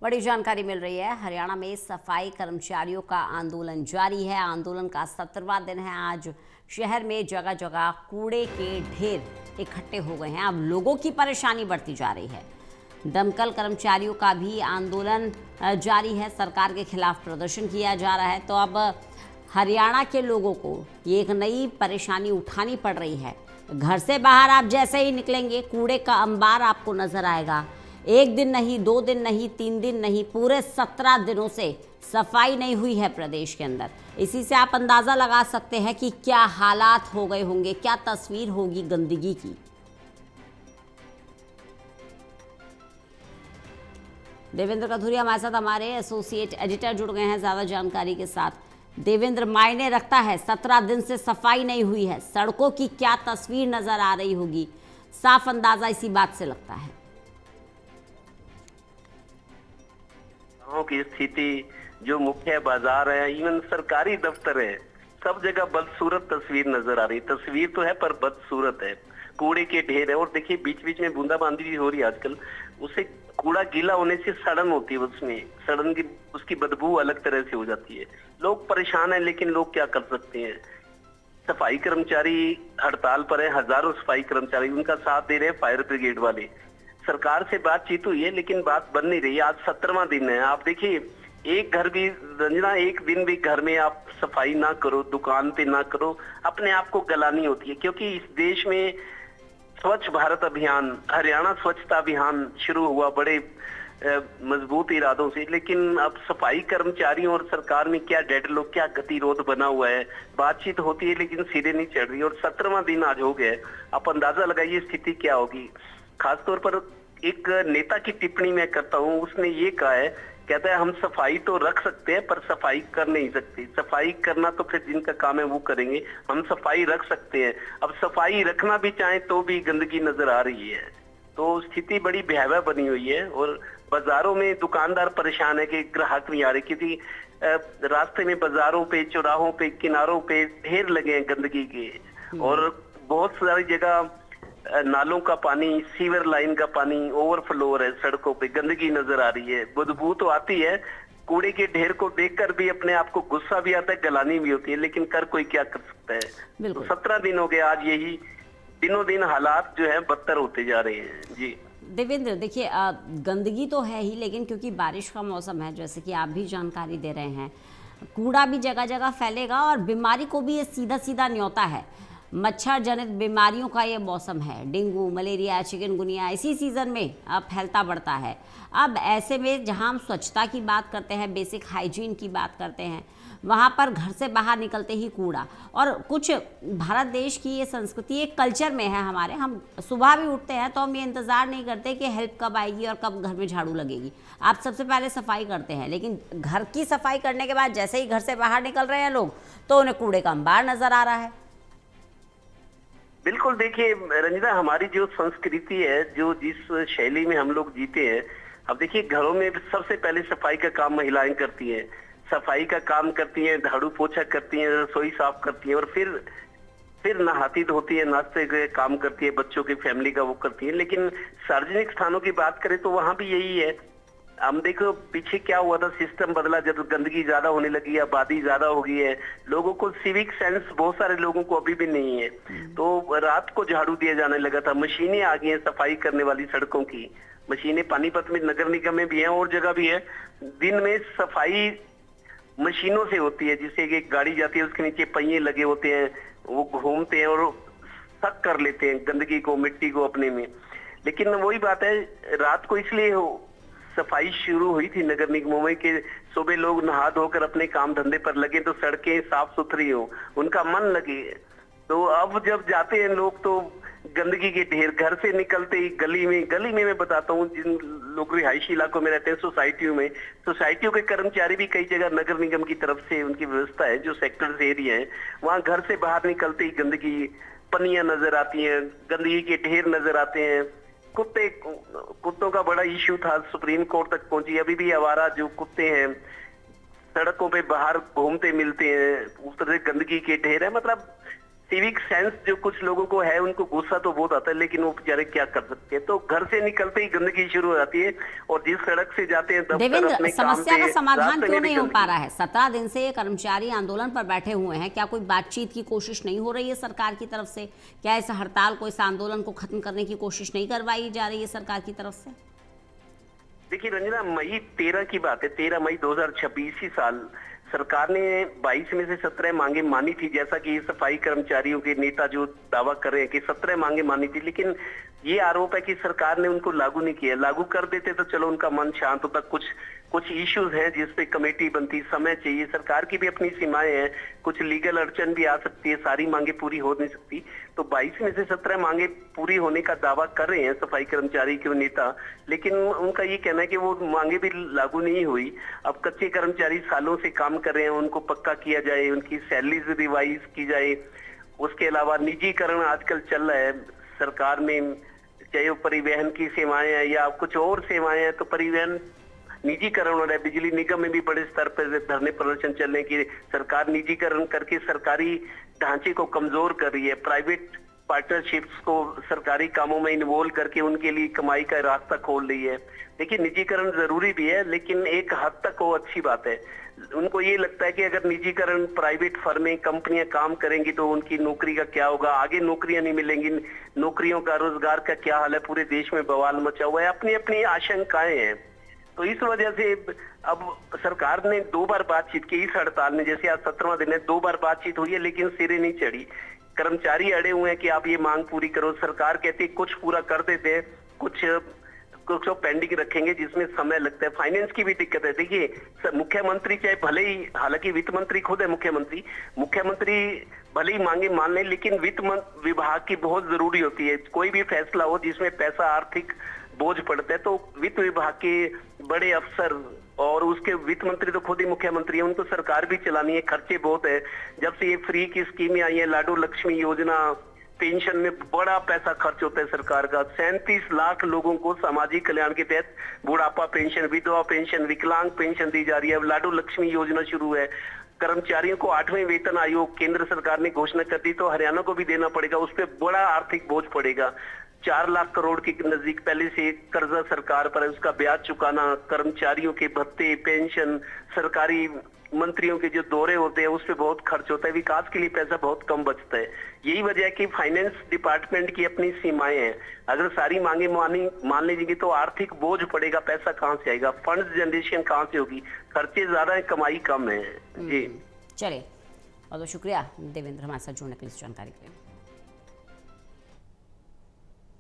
बड़ी जानकारी मिल रही है। हरियाणा में सफाई कर्मचारियों का आंदोलन जारी है। आंदोलन का 17वां दिन है। आज शहर में जगह जगह कूड़े के ढेर इकट्ठे हो गए हैं। अब लोगों की परेशानी बढ़ती जा रही है। दमकल कर्मचारियों का भी आंदोलन जारी है। सरकार के खिलाफ प्रदर्शन किया जा रहा है। तो अब हरियाणा के लोगों को ये एक नई परेशानी उठानी पड़ रही है। घर से बाहर आप जैसे ही निकलेंगे, कूड़े का अंबार आपको नजर आएगा। एक दिन नहीं, 2 दिन नहीं, 3 दिन नहीं, पूरे 17 दिनों से सफाई नहीं हुई है प्रदेश के अंदर। इसी से आप अंदाजा लगा सकते हैं कि क्या हालात हो गए होंगे, क्या तस्वीर होगी गंदगी की। देवेंद्र कथुरिया हमारे साथ, हमारे एसोसिएट एडिटर जुड़ गए हैं ज्यादा जानकारी के साथ। देवेंद्र, मायने रखता है 17 दिन से सफाई नहीं हुई है, सड़कों की क्या तस्वीर नजर आ रही होगी, साफ अंदाजा इसी बात से लगता है। की स्थिति, जो मुख्य बाजार है, इवन सरकारी दफ्तर है, सब जगह बदसूरत तस्वीर नजर आ रही। तस्वीर तो है पर बदसूरत है। कूड़े के ढेर है और देखिए बीच बीच में बूंदाबांदी भी हो रही है आजकल। उससे कूड़ा गीला होने से सड़न होती है, उसमें सड़न की उसकी बदबू अलग तरह से हो जाती है। लोग परेशान हैं, लेकिन लोग क्या कर सकते हैं। सफाई कर्मचारी हड़ताल पर है, हजारों सफाई कर्मचारी उनका साथ दे रहे हैं फायर ब्रिगेड वाले। सरकार से बातचीत हुई है लेकिन बात बन नहीं रही। आज 17वां दिन है। आप देखिए, एक घर भी रंजना, एक दिन भी घर में आप सफाई ना करो, दुकान पे ना करो, अपने आप को गलानी होती है। क्योंकि इस देश में स्वच्छ भारत अभियान, हरियाणा स्वच्छता अभियान शुरू हुआ बड़े मजबूत इरादों से, लेकिन अब सफाई कर्मचारियों और सरकार में क्या डेडलॉक, क्या गतिरोध बना हुआ है। बातचीत होती है लेकिन सिरे नहीं चढ़ रही और 17वां दिन आज हो गया। आप अंदाजा लगाइए स्थिति क्या होगी। खासतौर पर एक नेता की टिप्पणी मैं करता हूं, उसने ये कहा है, कहता है हम सफाई तो रख सकते हैं पर सफाई कर नहीं सकते। सफाई करना तो फिर जिनका काम है वो करेंगे, हम सफाई रख सकते हैं। अब सफाई रखना भी चाहे तो भी गंदगी नजर आ रही है। तो स्थिति बड़ी भयावह बनी हुई है और बाजारों में दुकानदार परेशान है कि ग्राहक नहीं आ रहे, क्योंकि रास्ते में, बाजारों पे, चौराहों पे, किनारों पे ढेर लगे हैं गंदगी के। और बहुत सारी जगह नालों का पानी, सीवर लाइन का पानी ओवरफ्लो हो रहा है, सड़कों पे गंदगी नजर आ रही है। बदबू तो आती है। कूड़े के ढेर को देखकर भी अपने आप को गुस्सा भी आता है, गलानी भी होती है, लेकिन कर कोई क्या कर सकता है। तो 17 दिन हो गए आज, यही दिनों दिन हालात जो है बदतर होते जा रहे हैं। जी देवेंद्र, देखिए गंदगी तो है ही, लेकिन क्योंकि बारिश का मौसम है, जैसे कि आप भी जानकारी दे रहे हैं, कूड़ा भी जगह जगह फैलेगा और बीमारी को भी ये सीधा सीधा न्योता है। मच्छर जनित बीमारियों का ये मौसम है। डेंगू, मलेरिया, चिकनगुनिया इसी सीज़न में अब फैलता बढ़ता है। अब ऐसे में जहां हम स्वच्छता की बात करते हैं, बेसिक हाइजीन की बात करते हैं, वहां पर घर से बाहर निकलते ही कूड़ा। और कुछ भारत देश की ये संस्कृति एक कल्चर में है हमारे। हम सुबह भी उठते हैं तो हम ये इंतज़ार नहीं करते कि हेल्प कब आएगी और कब घर में झाड़ू लगेगी। आप सबसे पहले सफाई करते हैं, लेकिन घर की सफाई करने के बाद जैसे ही घर से बाहर निकल रहे हैं लोग, तो उन्हें कूड़े का अंबार नजर आ रहा है। बिल्कुल। देखिए रंजना, हमारी जो संस्कृति है, जो जिस शैली में हम लोग जीते हैं, अब देखिए घरों में सबसे पहले सफाई का काम महिलाएं करती हैं। सफाई का काम करती हैं, झाड़ू पोछा करती हैं, रसोई साफ करती हैं और फिर नहाती धोती है, नाश्ते के काम करती है, बच्चों की फैमिली का वो करती है। लेकिन सार्वजनिक स्थानों की बात करें तो वहां भी यही है। हम देखो पीछे क्या हुआ था, सिस्टम बदला जब गंदगी ज्यादा होने लगी, आबादी ज्यादा हो गई है, लोगों को सिविक सेंस बहुत सारे लोगों को अभी भी नहीं है। तो रात को झाड़ू दिया जाने लगा था। मशीनें आ गई हैं सफाई करने वाली, सड़कों की मशीनें पानीपत में नगर निगम में भी है और जगह भी है। दिन में सफाई मशीनों से होती है, जिससे एक गाड़ी जाती है, उसके नीचे पहिए लगे होते हैं, वो घूमते हैं और सक कर लेते हैं गंदगी को, मिट्टी को अपने में। लेकिन वही बात है, रात को इसलिए सफाई शुरू हुई थी नगर निगमों में कि सुबह लोग नहा धोकर अपने काम धंधे पर लगे तो सड़कें साफ सुथरी हो, उनका मन लगे। तो अब जब जाते हैं लोग तो गंदगी के ढेर, घर से निकलते ही गली में मैं बताता हूँ, जिन लोग रिहायशी इलाकों में रहते हैं, सोसाइटियों के कर्मचारी भी कई जगह नगर निगम की तरफ से उनकी व्यवस्था है, जो सेक्टर एरिया है, वहाँ घर से बाहर निकलते ही गंदगी, पनियां नजर आती हैं, गंदगी के ढेर नजर आते हैं। कुत्तों का बड़ा इश्यू था, सुप्रीम कोर्ट तक पहुंची। अभी भी आवारा जो कुत्ते हैं सड़कों पे बाहर घूमते मिलते हैं, उस तरह से गंदगी के ढेर है। मतलब सिविक सेंस जो कुछ लोगों को है, उनको गुस्सा तो बहुत आता है, लेकिन वो बेचारे क्या कर सकते हैं। तो घर से निकलते ही गंदगी शुरू हो जाती है और जिस सड़क से जाते हैं दफ्तर देवेंद्र, अपने काम समस्या का पे, समाधान रास्ते क्यों में भी नहीं हो गंदगी। पा रहा है? 17 दिन से ये कर्मचारी आंदोलन पर बैठे हुए हैं, क्या कोई बातचीत की कोशिश नहीं हो रही है सरकार की तरफ से? क्या इस हड़ताल को, इस आंदोलन को खत्म करने की कोशिश नहीं करवाई जा रही है सरकार की तरफ से? देखिए रंजना, मई 13 की बात है, 13 मई 2026 ही साल सरकार ने 22 में से 17 मांगे मानी थी, जैसा कि सफाई कर्मचारियों के नेता जो दावा कर रहे हैं कि 17 मांगे मानी थी, लेकिन ये आरोप है कि सरकार ने उनको लागू नहीं किया। लागू कर देते तो चलो उनका मन शांत होता। कुछ इश्यूज हैं जिसपे कमेटी बनती, समय चाहिए, सरकार की भी अपनी सीमाएं हैं, कुछ लीगल अड़चन भी आ सकती है, सारी मांगे पूरी हो नहीं सकती। तो 22 में से 17 मांगे पूरी होने का दावा कर रहे हैं सफाई कर्मचारी के नेता, लेकिन उनका ये कहना है कि वो मांगे भी लागू नहीं हुई। अब कच्चे कर्मचारी सालों से काम कर रहे हैं, उनको पक्का किया जाए, उनकी सैलरीज रिवाइज की जाए। उसके अलावा निजीकरण आजकल चल रहा है सरकार में, चाहे वो परिवहन की सेवाएं हैं या कुछ और सेवाएं हैं, तो परिवहन निजीकरण हो रहा है। बिजली निगम में भी बड़े स्तर पर धरने प्रदर्शन चल रहे हैं कि सरकार निजीकरण करके सरकारी ढांचे को कमजोर कर रही है, प्राइवेट पार्टनरशिप्स को सरकारी कामों में इन्वॉल्व करके उनके लिए कमाई का रास्ता खोल रही है। देखिए निजीकरण जरूरी भी है, लेकिन एक हद तक वो अच्छी बात है। उनको ये लगता है कि अगर निजीकरण, प्राइवेट फर्में, कंपनियां काम करेंगी तो उनकी नौकरी का क्या होगा, आगे नौकरियां नहीं मिलेंगी, नौकरियों का, रोजगार का क्या हाल है, पूरे देश में बवाल मचा हुआ है, अपनी अपनी आशंकाएं हैं। तो इस वजह से अब सरकार ने 2 बार बातचीत की, इस हड़ताल में जैसे आज 17वां दिन है, 2 बार बातचीत हुई है, लेकिन सिरे नहीं चढ़ी। कर्मचारी अड़े हुए हैं कि आप ये मांग पूरी करो, सरकार कहती है कुछ पूरा कर देते हैं, कुछ तो पेंडिंग रखेंगे जिसमें समय लगता है। फाइनेंस की भी दिक्कत है। देखिए मुख्यमंत्री चाहे भले ही, हालांकि वित्त मंत्री खुद है मुख्यमंत्री भले ही मांगे मान लें, लेकिन वित्त विभाग की बहुत जरूरी होती है। कोई भी फैसला हो जिसमें पैसा, आर्थिक बोझ पड़ता है, तो वित्त विभाग के बड़े अफसर और उसके वित्त मंत्री तो खुद ही मुख्यमंत्री है, उनको सरकार भी चलानी है, खर्चे बहुत है। जब से ये फ्री की स्कीमें आई है, लाडू लक्ष्मी योजना, पेंशन में बड़ा पैसा खर्च होता है सरकार का। 37 लाख लोगों को सामाजिक कल्याण के तहत बुढ़ापा पेंशन, विधवा पेंशन, विकलांग पेंशन दी जा रही है। लाडू लक्ष्मी योजना शुरू है। कर्मचारियों को 8वें वेतन आयोग केंद्र सरकार ने घोषणा कर दी, तो हरियाणा को भी देना पड़ेगा, उस पर बड़ा आर्थिक बोझ पड़ेगा। 4 लाख करोड़ के नजदीक पहले से कर्जा सरकार पर है, उसका ब्याज चुकाना, कर्मचारियों के भत्ते, पेंशन, सरकारी मंत्रियों के जो दौरे होते हैं उस पर बहुत खर्च होता है, विकास के लिए पैसा बहुत कम बचता है। यही वजह है कि फाइनेंस डिपार्टमेंट की अपनी सीमाएं हैं। अगर सारी मांगे मान लीजिए तो आर्थिक बोझ पड़ेगा, पैसा कहां से आएगा, फंड जनरेशन कहां से होगी, खर्चे ज्यादा है, कमाई कम है। जी चलिए, बहुत बहुत शुक्रिया देवेंद्र हमारे साथ जुड़ने के लिए, इस जानकारी के लिए।